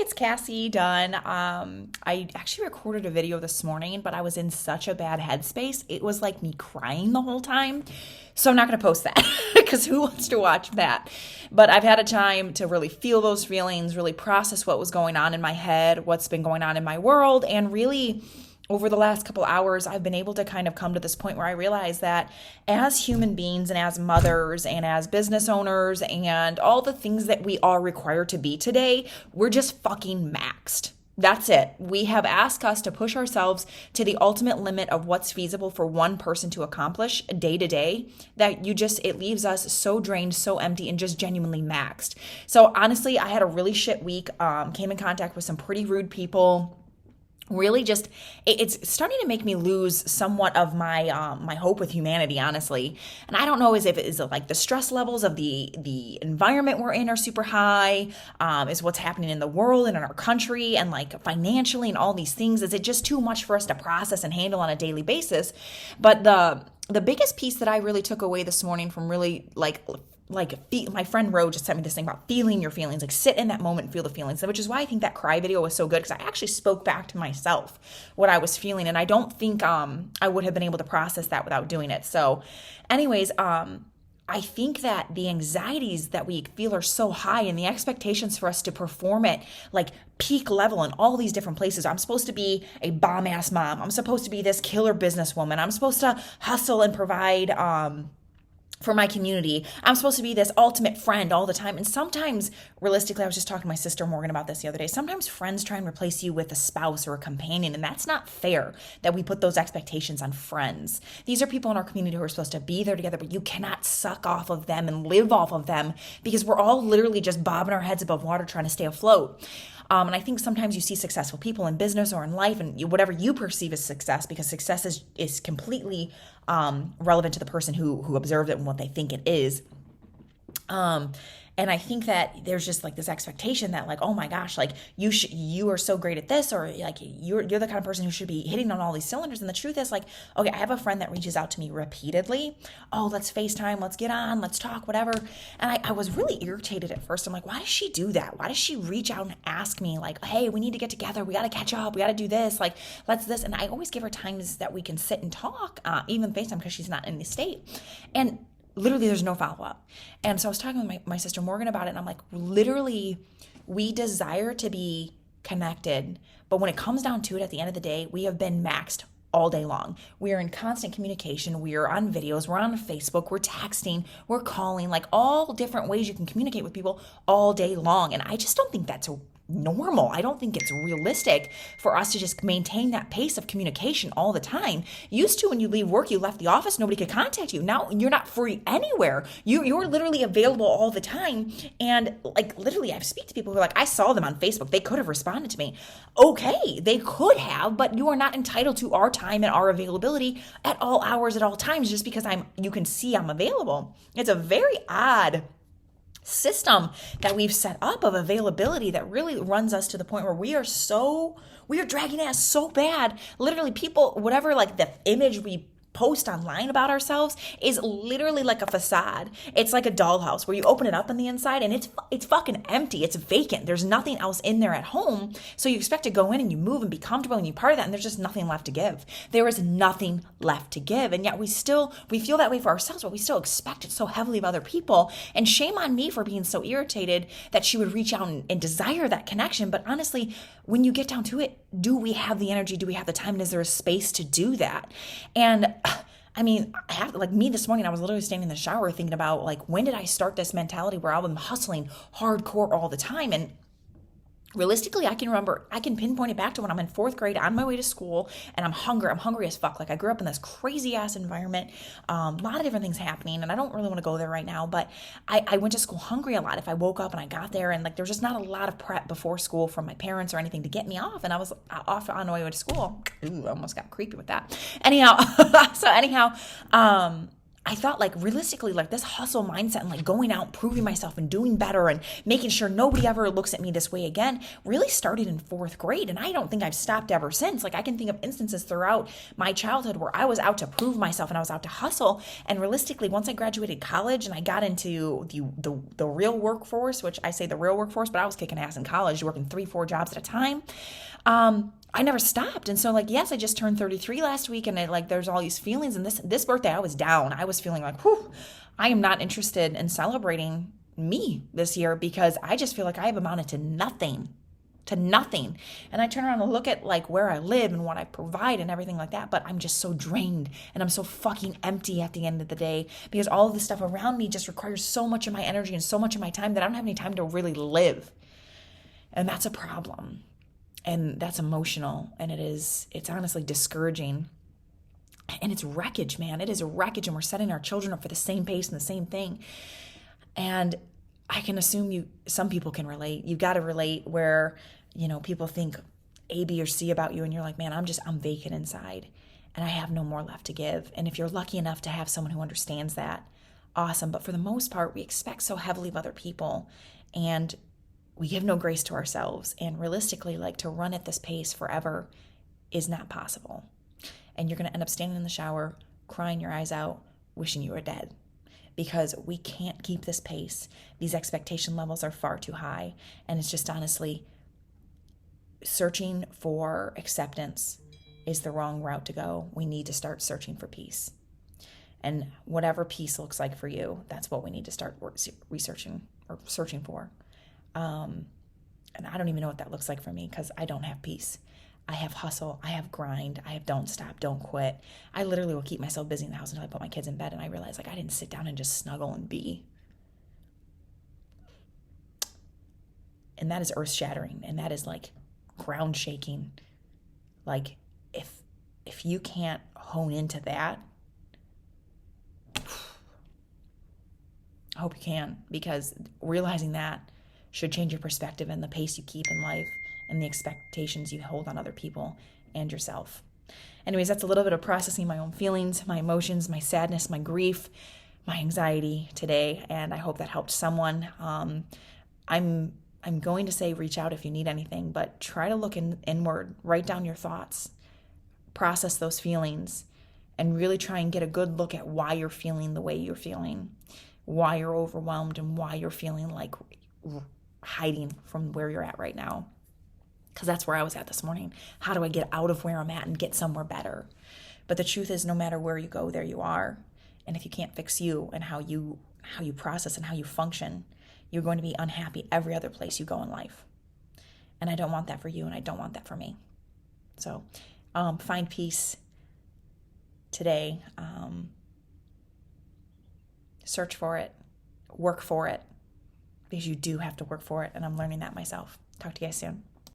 it's Cassie Dunn. I actually recorded a video this morning, but I was in such a bad headspace. It was like me crying the whole time. So I'm not going to post that because who wants to watch that? But I've had a time to really feel those feelings, really process what was going on in my head, what's been going on in my world, and really over the last couple hours, I've been able to kind of come to this point where I realize that as human beings and as mothers and as business owners and all the things that we are required to be today, we're just fucking maxed. That's it. We have asked us to push ourselves to the ultimate limit of what's feasible for one person to accomplish day to day, that it leaves us so drained, so empty, and just genuinely maxed. So honestly, I had a really shit week, came in contact with some pretty rude people. Really just, it's starting to make me lose somewhat of my my hope with humanity, honestly. And I don't know is it like the stress levels of the environment we're in are super high, is what's happening in the world and in our country and like financially and all these things. Is it just too much for us to process and handle on a daily basis? But the biggest piece that I really took away this morning from really my friend Ro just sent me this thing about feeling your feelings, like sit in that moment and feel the feelings, which is why I think that cry video was so good, because I actually spoke back to myself what I was feeling, and I don't think I would have been able to process that without doing it. So anyways, I think that the anxieties that we feel are so high and the expectations for us to perform at like peak level in all these different places. I'm supposed to be a bomb ass mom. I'm supposed to be this killer businesswoman. I'm supposed to hustle and provide for my community. I'm supposed to be this ultimate friend all the time. And sometimes, realistically, I was just talking to my sister Morgan about this the other day. Sometimes friends try and replace you with a spouse or a companion, and that's not fair that we put those expectations on friends. These are people in our community who are supposed to be there together, but you cannot suck off of them and live off of them, because we're all literally just bobbing our heads above water trying to stay afloat. And I think sometimes you see successful people in business or in life, and whatever you perceive as success, because success is completely relevant to the person who observed it and what they think it is. And I think that there's just like this expectation that like, oh my gosh, like you are so great at this, or like you're the kind of person who should be hitting on all these cylinders. And the truth is like, okay, I have a friend that reaches out to me repeatedly. Oh, let's FaceTime, let's get on, let's talk, whatever. And I was really irritated at first. I'm like, why does she do that? Why does she reach out and ask me like, hey, we need to get together. We got to catch up. We got to do this. Like, let's this. And I always give her times that we can sit and talk, even FaceTime, because she's not in the state. And literally, there's no follow-up. And so I was talking with my sister Morgan about it, and I'm like, literally, we desire to be connected, but when it comes down to it, at the end of the day, we have been maxed all day long. We are in constant communication. We are on videos. We're on Facebook. We're texting. We're calling, like all different ways you can communicate with people all day long. And I just don't think that's normal. I don't think it's realistic for us to just maintain that pace of communication all the time. Used to, when you leave work, you left the office, nobody could contact you. Now you're not free anywhere. You're literally available all the time. And like literally, I speak to people who are like, I saw them on Facebook. They could have responded to me. Okay, they could have, but you are not entitled to our time and our availability at all hours, at all times, just because you can see I'm available. It's a very odd system that we've set up of availability that really runs us to the point where we are dragging ass so bad. Literally, people, whatever like the image we post online about ourselves is literally like a facade. It's like a dollhouse where you open it up on the inside and it's fucking empty. It's vacant. There's nothing else in there at home. So you expect to go in and you move and be comfortable and you're part of that, and there's just nothing left to give. There is nothing left to give. And yet we feel that way for ourselves, but we still expect it so heavily of other people. And shame on me for being so irritated that she would reach out and desire that connection. But honestly, when you get down to it, do we have the energy? Do we have the time? And is there a space to do that? And I mean, me this morning, I was literally standing in the shower thinking about like, when did I start this mentality where I'm hustling hardcore all the time? And realistically, I can pinpoint it back to when I'm in fourth grade on my way to school and I'm hungry as fuck. Like I grew up in this crazy ass environment, a lot of different things happening, and I don't really want to go there right now, but I went to school hungry a lot. If I woke up and I got there and like, there's just not a lot of prep before school from my parents or anything to get me off. And I was off on my way to school. Ooh, I almost got creepy with that. Anyhow, I thought like realistically, like this hustle mindset and like going out, proving myself and doing better and making sure nobody ever looks at me this way again really started in fourth grade. And I don't think I've stopped ever since. Like I can think of instances throughout my childhood where I was out to prove myself and I was out to hustle. And realistically, once I graduated college and I got into the real workforce, which I say the real workforce, but I was kicking ass in college, working 3-4 jobs at a time. I never stopped. And so like, yes, I just turned 33 last week and there's all these feelings. And this birthday, I was down. I was feeling like, whew, I am not interested in celebrating me this year because I just feel like I have amounted to nothing. And I turn around and look at like where I live and what I provide and everything like that. But I'm just so drained and I'm so fucking empty at the end of the day because all of the stuff around me just requires so much of my energy and so much of my time that I don't have any time to really live. And that's a problem. And that's emotional, and it's honestly discouraging. And it's wreckage, man. It is a wreckage, and we're setting our children up for the same pace and the same thing. And I can assume some people can relate. You got to relate where, people think A, B, or C about you, and you're like, man, I'm vacant inside, and I have no more left to give. And if you're lucky enough to have someone who understands that, awesome. But for the most part, we expect so heavily of other people, and we give no grace to ourselves. And realistically, like to run at this pace forever is not possible. And you're going to end up standing in the shower, crying your eyes out, wishing you were dead. Because we can't keep this pace. These expectation levels are far too high. And it's just honestly, searching for acceptance is the wrong route to go. We need to start searching for peace. And whatever peace looks like for you, that's what we need to start researching or searching for. And I don't even know what that looks like for me because I don't have peace. I have hustle. I have grind. I have don't stop, don't quit. I literally will keep myself busy in the house until I put my kids in bed and I realize like I didn't sit down and just snuggle and be. And that is earth shattering. And that is like ground shaking. Like if you can't hone into that, I hope you can, because realizing that should change your perspective and the pace you keep in life and the expectations you hold on other people and yourself. Anyways, that's a little bit of processing my own feelings, my emotions, my sadness, my grief, my anxiety today, and I hope that helped someone. I'm going to say reach out if you need anything, but try to look inward, write down your thoughts, process those feelings, and really try and get a good look at why you're feeling the way you're feeling, why you're overwhelmed, and why you're feeling like hiding from where you're at right now. Because that's where I was at this morning. How do I get out of where I'm at and get somewhere better? But the truth is, no matter where you go, there you are. And if you can't fix you and how you process and how you function, you're going to be unhappy every other place you go in life. And I don't want that for you, and I don't want that for me. So find peace today. Search for it. Work for it. Because you do have to work for it, and I'm learning that myself. Talk to you guys soon.